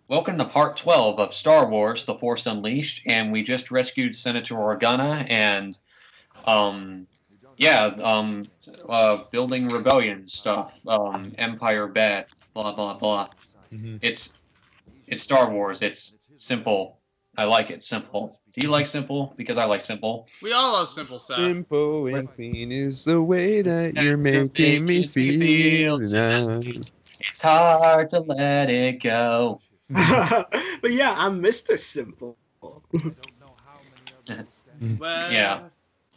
Welcome to part 12 of Star Wars: The Force Unleashed, and we just rescued Senator Organa and, um, yeah, building rebellion stuff, Empire bad, blah blah blah. Mhm. It's Star Wars. It's simple. I like it simple. Do you like simple? Because I like simple. We all love simple stuff. Simple and clean is the way that you're making me feel now. It's hard to let it go. But yeah, I'm Mr. Simple. Well, Yeah.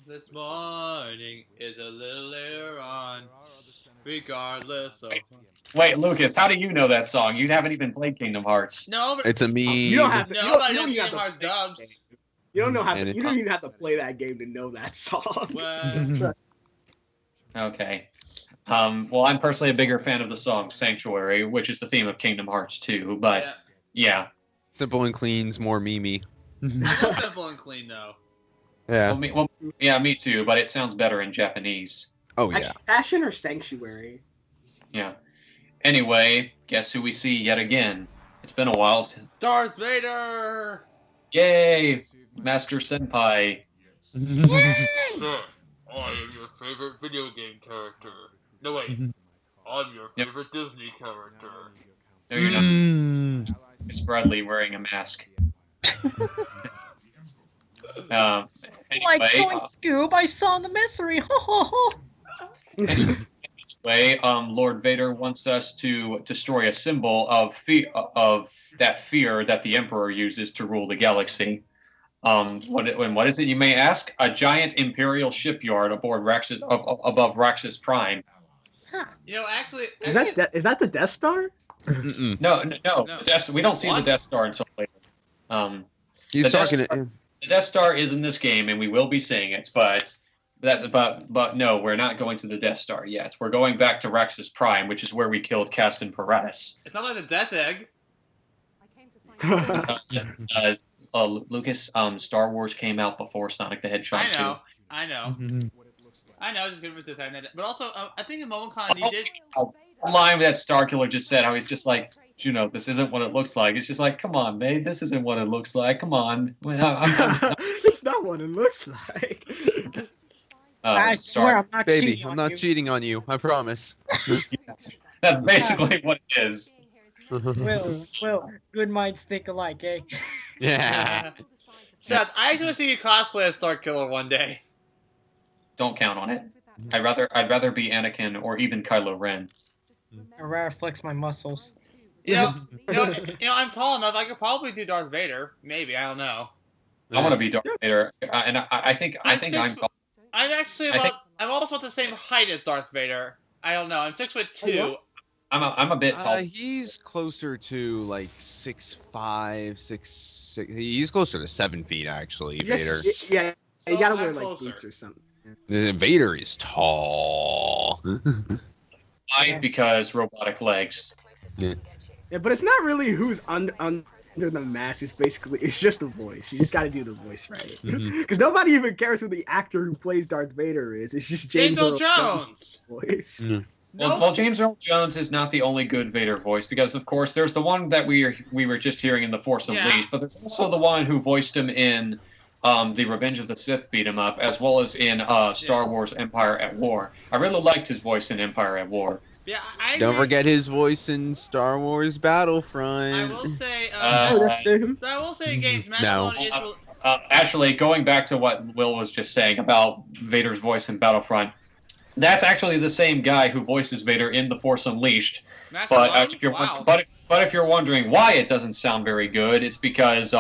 this morning is a little later on, regardless of. Wait, Lucas, how do you know that song? You haven't even played Kingdom Hearts. No, but It's a meme. You don't have to. no, you don't, but I you know don't even Kingdom have Hearts to play that dubs. game. You don't know how And to. it's You don't even have to play that game to know that song. Well, Okay. Well, I'm personally a bigger fan of the song Sanctuary, which is the theme of Kingdom Hearts 2, but yeah. Simple and clean's more memey. Still simple and clean though. Yeah. Yeah, me too, but it sounds better in Japanese. Oh yeah. Actually, Passion or Sanctuary? Yeah. Anyway, guess who we see yet again? It's been a while since. Darth Vader. Yay! Master Senpai. Sir, I am your favorite video game character. No wait, I'm your Yep. favorite Disney character. No, you're not. Mm. It's Bradley wearing a mask. Um, Like anyway, going Scoob, I saw the mystery. Ho ho ho. Lord Vader wants us to destroy a symbol of that fear that the Emperor uses to rule the galaxy. What is it, you may ask? A giant Imperial shipyard above Raxus Prime. You know, actually, Is that the Death Star? Mm-mm. No. No. We don't see What? the Death Star until later. He's The talking. Death The Death Star is in this game, and we will be seeing it, but no, we're not going to the Death Star yet. We're going back to Raxus Prime, which is where we killed Castan Paratus. it's not like the Death Egg. Lucas, Star Wars came out before Sonic the Hedgehog I know. 2. I know. Just gonna resist that. But also, I think in MomoCon he did. The line that Starkiller just said, how he's just like, this isn't what it looks like. It's just like, come on, babe, this isn't what it looks like. Come on. It's not what it looks like. I swear I'm not Baby, cheating I'm on not you. cheating on you. I promise. That's basically what it is. Will, good minds think alike, eh? Yeah. Seth, I actually want to see you cosplay as Starkiller one day. Don't count on it. I'd rather be Anakin or even Kylo Ren. I'd rather flex my muscles. You know, I'm tall enough. I could probably do Darth Vader. Maybe I don't know. I want to be Darth Vader, and I think I'm. I'm actually I'm almost about the same height as Darth Vader. I don't know. I'm 6'2". I'm a bit tall. He's closer to like 6'5", 6'6". He's closer to 7 feet actually. Vader. Yeah, So you gotta I'm wear like closer. boots or something. Vader is tall. Why? Because robotic legs. Yeah, but it's not really who's under the mask. It's just the voice. You just got to do the voice right. Because nobody even cares who the actor who plays Darth Vader is. It's just James Earl Jones' voice. Well, James Earl Jones is not the only good Vader voice, because of course there's the one that we were just hearing in The Force Unleashed, but there's also the one who voiced him in the Revenge of the Sith beat 'em up, as well as in Star Wars Empire at War. I really liked his voice in Empire at War. Yeah, I Don't agree. forget his voice in Star Wars Battlefront. I will say. Oh, that's him. I will say, games. Matt No. Stone is. Actually, going back to what Will was just saying about Vader's voice in Battlefront, that's actually the same guy who voices Vader in The Force Unleashed. Matt But Stone? if you're Wow. but if you're wondering why it doesn't sound very good, it's because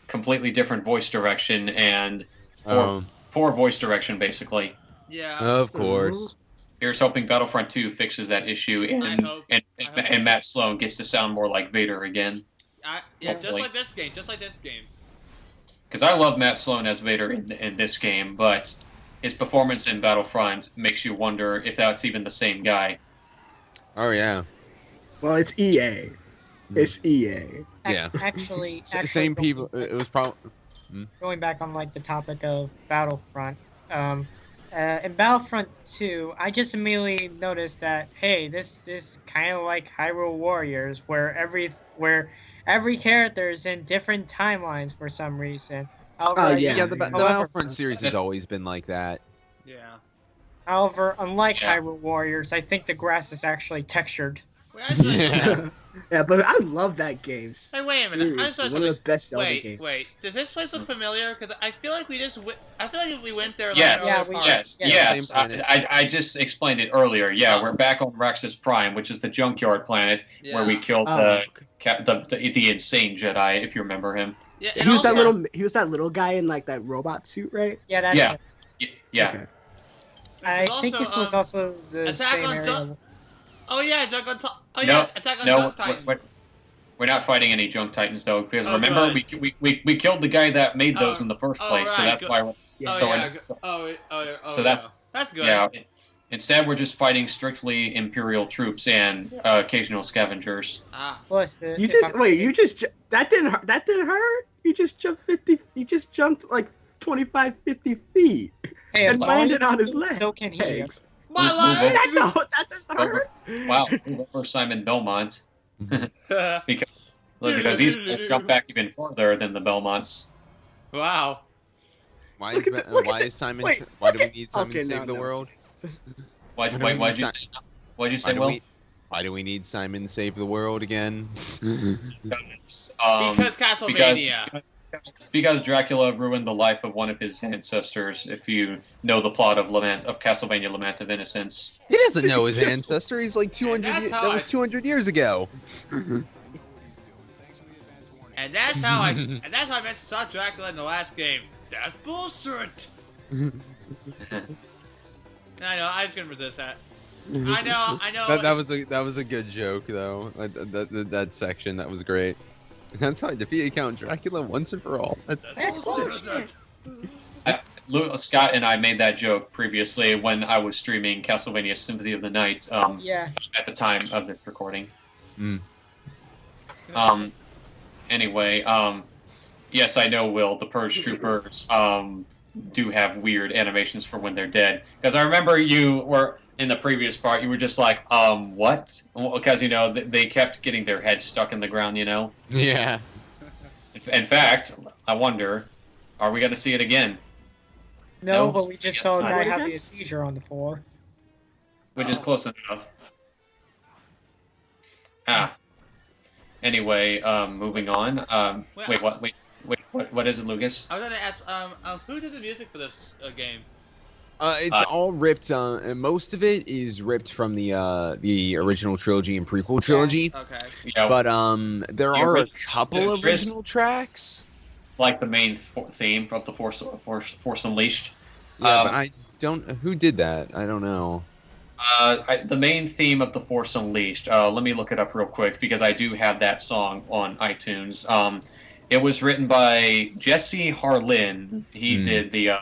completely different voice direction and poor voice direction basically. Yeah. Of course. Here's hoping Battlefront 2 fixes that issue I hope. and Matt Sloan gets to sound more like Vader again. Yeah, just hopefully. like this game. Just like this game. Because I love Matt Sloan as Vader in this game, but his performance in Battlefront makes you wonder if that's even the same guy. Oh yeah. Well, it's EA. It's EA. Yeah. Actually, Same people. It was probably. going back on like the topic of Battlefront, in Battlefront 2, I just immediately noticed that, hey, this is kind of like Hyrule Warriors, where every character is in different timelines for some reason. However, Yeah, the however, Battlefront series has always been like that. Yeah. However, unlike Yeah. Hyrule Warriors, I think the grass is actually textured. Wait, I just, Yeah. Yeah, but I love that game. Hey, wait a minute. I just Seriously, saw one of the something. best Zelda Wait, games. wait. Does this place look familiar? Because I feel like we just. I feel like we went there. Like Yes, Yeah, earlier we- part. yes, Yeah. yes. Same planet. I just explained it earlier. Yeah, Oh. we're back on Rexus Prime, which is the junkyard planet where we Yeah. killed Oh, the insane Jedi, if you remember him. Yeah, he and was that also- little. He was that little guy in like that robot suit, right? Yeah, that's Yeah. it. Yeah. Okay. I There's think this was also the Attack same on area. Titan. Oh yeah, Attack on Titan. Oh No, yeah, Attack on No, Titan. we're not fighting any junk titans though, because Oh, remember good. we killed the guy that made those Oh, in the first oh, place, so right, that's good. why. Yeah. Oh so yeah. we're- So that's- that's good. Yeah. Instead, we're just fighting strictly Imperial troops and occasional scavengers. Ah. Plus the, You just wait. You just that didn't hurt. You just jumped 50. You just jumped like 25, 50 feet Hey, and as long landed as on his you- leg. So can he. Thanks. My Move legs. I know that doesn't hurt. Wow, over Simon Belmont, because these guys jump back even further than the Belmonts. Wow. Why Look is, at the- look why at is Simon? wait, why look do we at- need Simon okay, to save no, the no. world? Why'd you Why do we say? need Why'd you Why say, do Will? why do we need Simon to save the world again? Because Because Castlevania. because Dracula ruined the life of one of his ancestors. If you know the plot of Castlevania: Lament of Innocence. He doesn't know his Just- ancestor. He's like 200. that's how That was I- 200 years ago. And that's how I mentioned saw Dracula in the last game. That's bullshit. I know. I was gonna resist that. I know. That was a good joke though. That section that was great. That's how I defeated Count Dracula once and for all. That's bullshit. Scott and I made that joke previously when I was streaming Castlevania: Symphony of the Night. Yeah. At the time of this recording. Mm. Anyway, yes, I know, Will, the Purge Troopers do have weird animations for when they're dead. Because I remember you were, in the previous part, you were just like, what? Because, they kept getting their heads stuck in the ground, yeah. In fact, I wonder, are we going to see it again? No, No? but we just Yes, saw a I guy would having again. a seizure on the floor. Which is Oh. close enough. Anyway, moving on. What is it, Lucas? I was gonna ask, who did the music for this game? It's all ripped. And most of it is ripped from the original trilogy and prequel trilogy. Okay. Yeah, But there The are a ori- couple of there is- original tracks. like the main theme from the Force Unleashed. Yeah, but I don't. Who did that? I don't know. The main theme of the Force Unleashed. Let me look it up real quick because I do have that song on iTunes. It was written by Jesse Harlin. He did the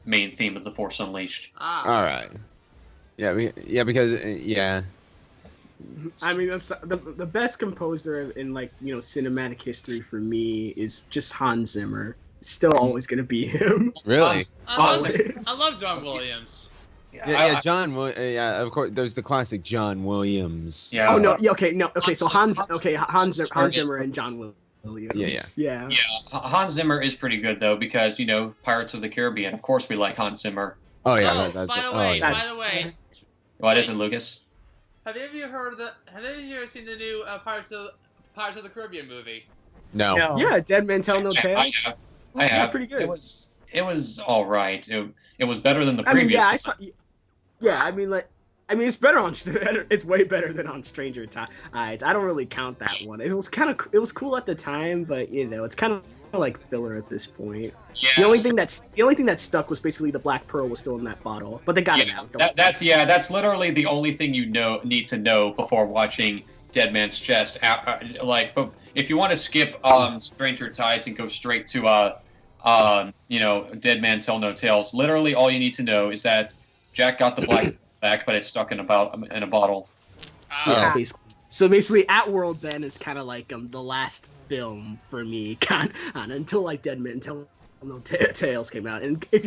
main theme of the Force Unleashed. Ah. All right. Yeah. Because yeah. I mean, the best composer in cinematic history for me is just Hans Zimmer. It's still always gonna be him. Really. I Always. love John Williams. Yeah. John. Yeah. Of course. There's the classic John Williams. Yeah. Oh no, yeah, okay, so Hans Hans Zimmer and John Williams. Yeah. Hans Zimmer is pretty good though because Pirates of the Caribbean. Of course, we like Hans Zimmer. Oh yeah. Oh, That's. by the Oh, way, yeah. by the way, What is it, Lucas? have any of you heard of Have any of you ever seen the new Pirates of the Caribbean movie? No. No. Yeah, Dead Men Tell No I Tales. have. I have. pretty good. It was all right. It was better than the I mean, previous. yeah, I saw. Yeah, I mean, it's better on. It's way better than on Stranger Tides. I don't really count that one. It was cool at the time, but it's kind of like filler at this point. Yeah. The only thing that stuck was basically the Black Pearl was still in that bottle, but they got it out. That's literally the only thing need to know before watching Dead Man's Chest. But if you want to skip Stranger Tides and go straight to Dead Man Tell No Tales, literally all you need to know is that Jack got the black back, but it's stuck in a bottle. Yeah, basically. So basically, At World's End is kind of like the last film for me, until Dead Men Tell No Tales came out, and if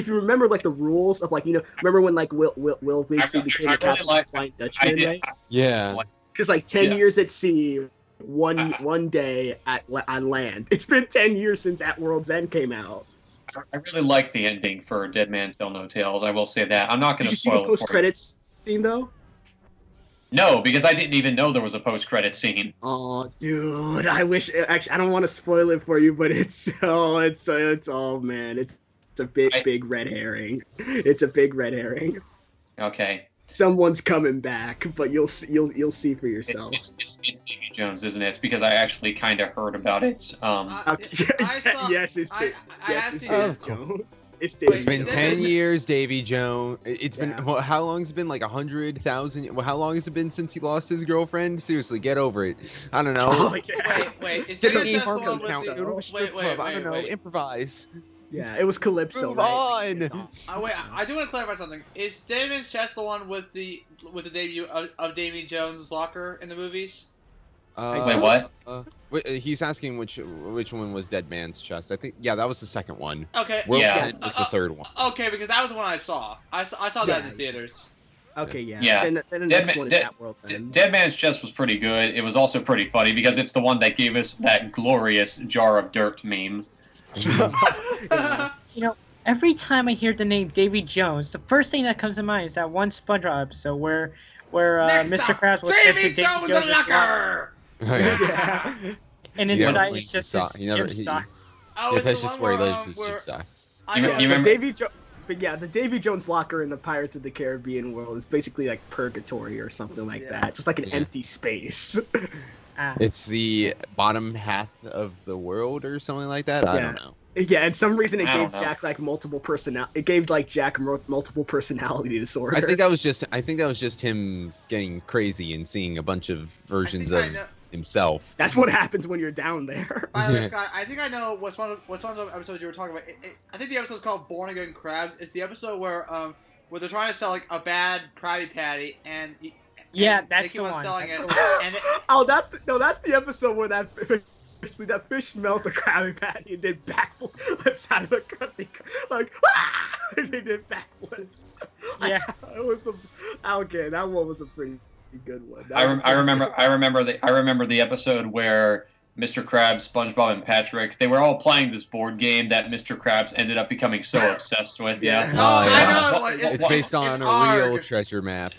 you remember like the rules of like remember when like Will Bixby became the captain of the Flying Dutchman, right? Yeah. Because like 10 years at sea, one day on land. It's been 10 years since At World's End came out. I really like the ending for Dead Man Tell No Tales. I will say that. I'm not going to spoil it. Did you see the post-credits scene though? No, because I didn't even know there was a post-credit scene. Oh, dude, I wish. Actually, I don't want to spoil it for you, but it's man, it's a big red herring. It's a big red herring. Okay. Someone's coming back, but you'll see for yourself. It's Davy Jones, isn't it? Because I actually kind of heard about it. Yes, it's Davy Jones. It's been 10 years, Davy Jones. It's been how long has it been? Like 100,000. Well, how long has it been since he lost his girlfriend? Seriously, get over it. I don't know. Oh, yeah. Wait. Is Get Davy an Jones the one wait. I don't know. Improvise. Yeah, it was Calypso. Move right? on. Wait, I do want to clarify something. Is Damon's chest the one with the debut of Davy Jones' locker in the movies? Wait, what? He's asking which one was Dead Man's chest. I think that was the second one. Okay. World Yeah. Tent was the third one. Okay, because that was the one I saw. I saw that in the theaters. Okay, yeah. Yeah. Then the next one is At World End. Dead Man's Chest was pretty good. It was also pretty funny because it's the one that gave us that glorious jar of dirt meme. Every time I hear the name Davy Jones, the first thing that comes to mind is that one SpongeBob episode where Mr. Krabs was Davy Jones' locker. Oh, yeah. Yeah. and inside it's just his gym socks. Oh, it's That's the just one where he lives. His where- gym socks. I You know. remember- The Davy Jones locker in the Pirates of the Caribbean world is basically like purgatory or something like that. Just like an empty space. It's the bottom half of the world or something like that. I don't know. Yeah, and some reason it I gave don't know. Jack like multiple multiple personality disorder. I think that was just him getting crazy and seeing a bunch of versions I of think I know. himself. That's what happens when you're down there. By the way, Scott, I think I know what's one of the episodes you were talking about. I think the episode's called Born Again Crabs. It's the episode where they're trying to sell like a bad Krabby Patty and Yeah, they that's keep the on one. selling That's it. the one. And That's the episode where that fish smelled the Krabby Patty and did backflips out of the crusty, like they did backflips. Yeah. Okay, that one was a pretty good one. I remember the episode where Mr. Krabs, SpongeBob, and Patrick, they were all playing this board game that Mr. Krabs ended up becoming so obsessed with. Yeah. Oh, I know. It's based on a real treasure map.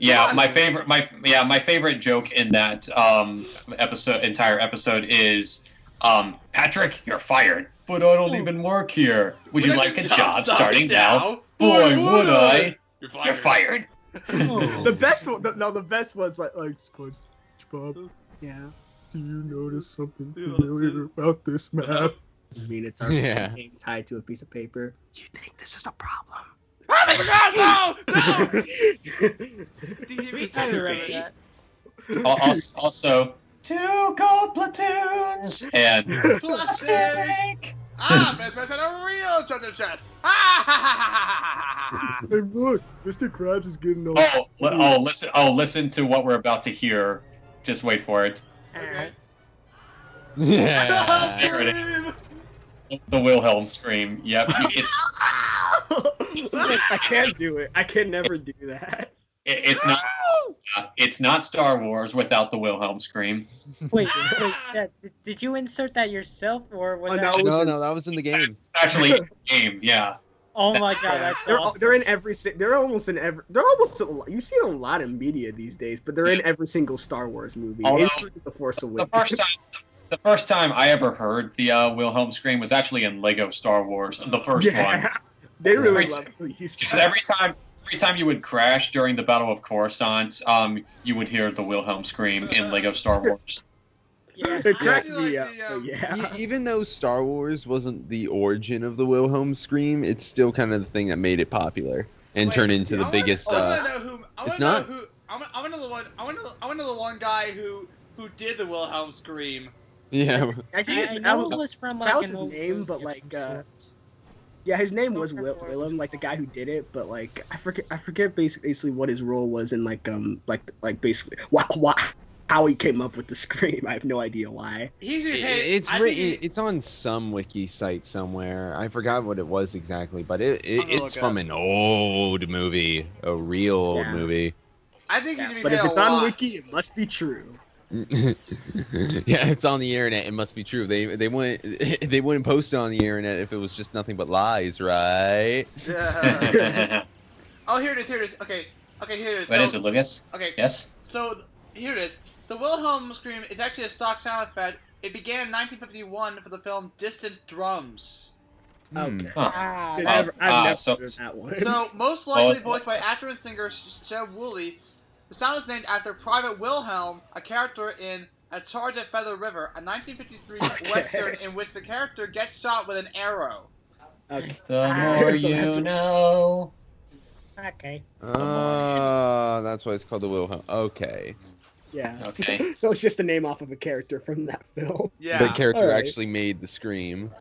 Yeah, my favorite joke in that entire episode is, Patrick, you're fired, but I don't even work here. Would you like a job starting now? Boy, would I! You're fired. The best was like SpongeBob. Yeah. Do you notice something familiar about this map? I mean, it's our name tied to a piece of paper. You think this is a problem? No! I remember that. Also, 2 gold platoons and Plastic! Let's mess at a real treasure chest! Hey, look, Mr. Krabs is getting listen to what we're about to hear. Just wait for it. Okay. Yeah. There it is. The Wilhelm scream. Yep. I can't do it. I can never do that. It's not Star Wars without the Wilhelm scream. Wait, Chad, did you insert that yourself, or was that? No, that was in the game. It's actually in the game. Yeah. Oh my god, that's awesome. They're in every. They're almost. You see them a lot in media these days, but they're in every single Star Wars movie, including The Force Awakens. The first time I ever heard the Wilhelm scream was actually in Lego Star Wars, the first one. They really love these. Because every time you would crash during the Battle of Coruscant, you would hear the Wilhelm scream in Lego Star Wars. Yeah. It cracked I me feel up. like But yeah. Even though Star Wars wasn't the origin of the Wilhelm scream, it's still kind of the thing that made it popular and turned into the biggest. I It's not. want to know the one guy who did the Wilhelm scream. Yeah. I think I know it was from like that was an his old name, movie but of like, some sort. yeah, his name was Willem, like the guy who did it, but like I forget basically what his role was in like basically how he came up with the scream. I have no idea why. He's getting paid. It's it's on some wiki site somewhere. I forgot what it was exactly, but it's from an old movie, a real old movie. I think he's getting But paid if it's a lot. on wiki, it must be true. Yeah, it's on the internet. It must be true. They wouldn't post it on the internet if it was just nothing but lies, right? Yeah. Oh, here it is. Okay, here it is. What is it, Lucas? Okay. Yes? So, here it is. The Wilhelm scream is actually a stock sound effect. It began in 1951 for the film Distant Drums. Okay. Huh. I've never so- heard that one. So, most likely voiced by actor and singer Sheb Woolley, the sound is named after Private Wilhelm, a character in A Charge at Feather River, a 1953 western in which the character gets shot with an arrow. Okay. The more So that's- you know. Okay. That's why it's called the Wilhelm. Okay. Yeah. Okay. So it's just a name off of a character from that film. Yeah. The character Alright. actually made the scream.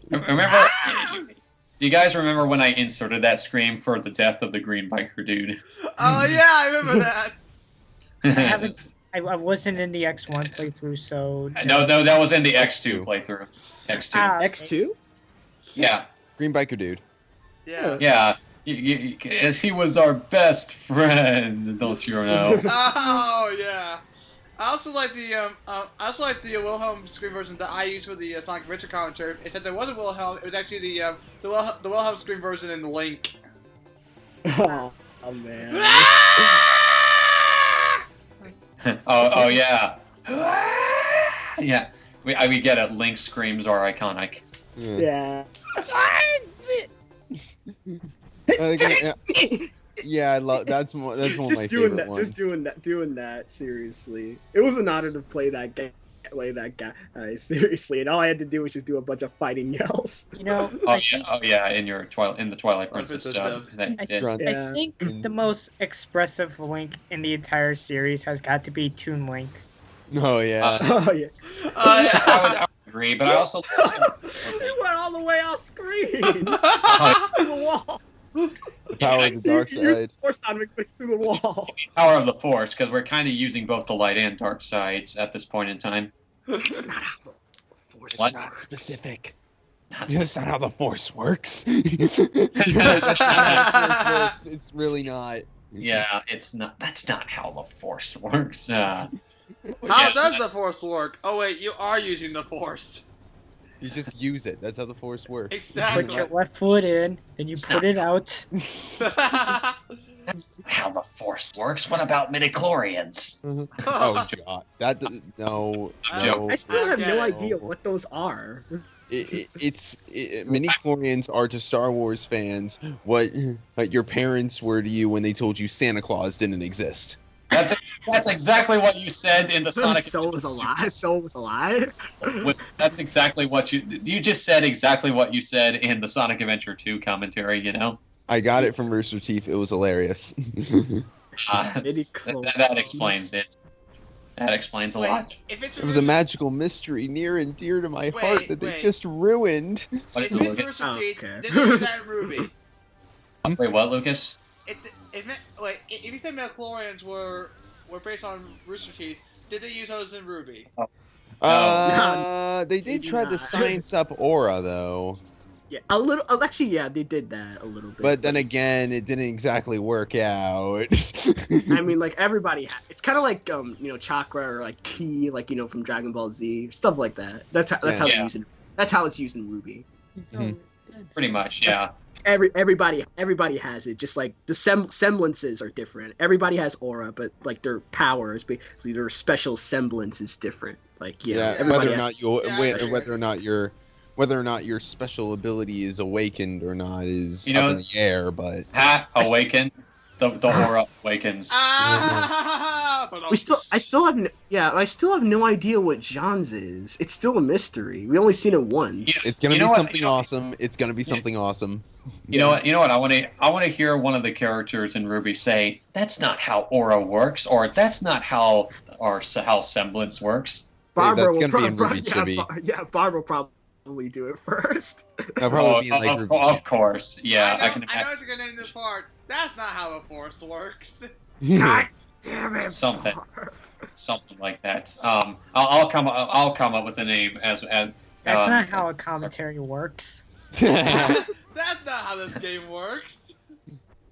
Remember? Do you guys remember when I inserted that scream for the death of the green biker dude? Oh, yeah, I remember that. I haven't. I wasn't in the X1 playthrough, so. No, that was in the X2 playthrough. X2. Ah, okay. X2? Yeah, Green biker dude. Yeah. yeah. As he was our best friend, don't you know? Oh, yeah. I also like the Wilhelm scream version that I used for the Sonic Adventure commentary. Except there wasn't Wilhelm; it was actually the Wilhelm scream version in the Link. Oh man. Oh yeah. Yeah. We get it. Link screams are iconic. Yeah. Yeah, I love that's one of my Just favorite ones. Just doing that. Seriously, it was an honor to play that game. Seriously, and all I had to do was just do a bunch of fighting yells. You know, Oh yeah. In the Twilight Princess dub. that you did. Grunts. I Yeah. think the most expressive Link in the entire series has got to be Toon Link. Oh yeah. Oh yeah. I would agree, but I also It went all the way off screen through the wall. The power of the dark You used side. Force on me through the wall. Power of the Force, because we're kind of using both the light and dark sides at this point in time. It's not how the Force What? works. Specific. That's That's not how the Force works. That's not how the Force works. It's really not. Yeah, it's not. That's not how the Force works. How does the Force work? Oh wait, you are using the Force. You just use it. That's how the Force works. Exactly. Put your left foot in, then you put it out. That's not how the Force works. What about midichlorians? Oh god, that no. I still have no Okay. idea what those are. Mini chlorians are to Star Wars fans what your parents were to you when they told you Santa Claus didn't exist. That's exactly what you said in the Sonic. Soul was alive. Soul was alive. That's exactly what you just said. Exactly what you said in the Sonic Adventure 2 commentary. You know. I got it from Rooster Teeth. It was hilarious. That explains it. That explains a lot. If it's It was a magical mystery near and dear to my heart that they wait. just ruined. What If is it, it's Lucas? Rooster Teeth, Okay. did they use that in Ruby? Wait, what, Lucas? If you said midichlorians were based on Rooster Teeth, did they use those in Ruby? They They did do try to not. science up Aura though, Yeah, a little. Actually, yeah, they did that a little bit. but then again, it didn't exactly work out. I mean, like everybody, it's kind of like chakra or like ki, like from Dragon Ball Z, stuff like that. That's how Yeah. they use it. That's how it's used in Ruby. Mhm. Pretty much, yeah. Everybody has it. Just like the semblances are different. Everybody has aura, but like their powers, basically their special semblance is different. Like Yeah, everybody whether or has- not you, Yeah, whether or not your special ability is awakened or not is You know, up in the air. But Hat awaken. The aura awakens. I still have no idea what Jean's is. It's still a mystery. We only seen it once. it's gonna You be know what? something awesome. It's gonna be something awesome. You know what? I want to hear one of the characters in Ruby say, "That's not how aura works," or "That's not how how semblance works." Barbara that's will gonna be in probably, Ruby Chibi. Barbara will probably do it first. That'll probably be in like Ruby Of course, yeah. I can I know imagine. what you're gonna name this part. That's not how the Force works. God damn it. Something. Barf. Something like that. I'll come up with a name as. That's not how a commentary works. That's not how this game works.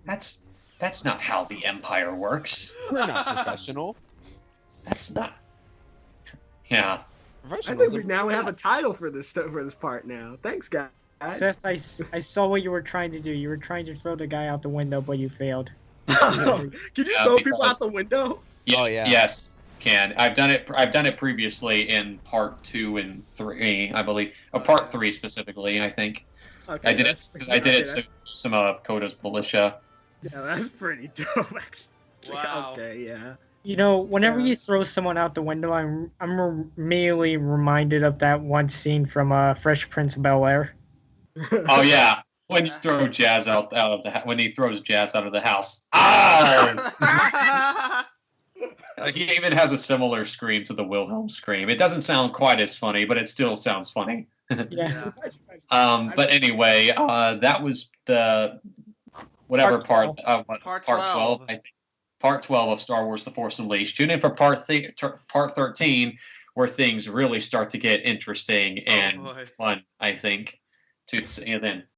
That's not how the Empire works. We're not professional. That's not. Yeah. I think we now have a title for this part now. Thanks, guys. Seth, I saw what you were trying to do. You were trying to throw the guy out the window, but you failed. Can you throw people out the window? Oh, yeah. Yes, can. I've done it previously in part 2 and 3, I believe. Part 3 specifically, I think. Okay, I did it to some of Koda's militia. Yeah, that's pretty dope, actually. Wow. Okay, yeah. You know, whenever Yeah. you throw someone out the window, I'm immediately reminded of that one scene from Fresh Prince of Bel-Air. Oh yeah, when you throw Jazz out of the when he throws Jazz out of the house. Ah! He even has a similar scream to the Wilhelm scream. It doesn't sound quite as funny, but it still sounds funny. Yeah. But anyway, that was the whatever Part part 12. I think. Part 12 of Star Wars: The Force Unleashed. Tune in for part 13, where things really start to get interesting and boy. fun. I think. To see you then.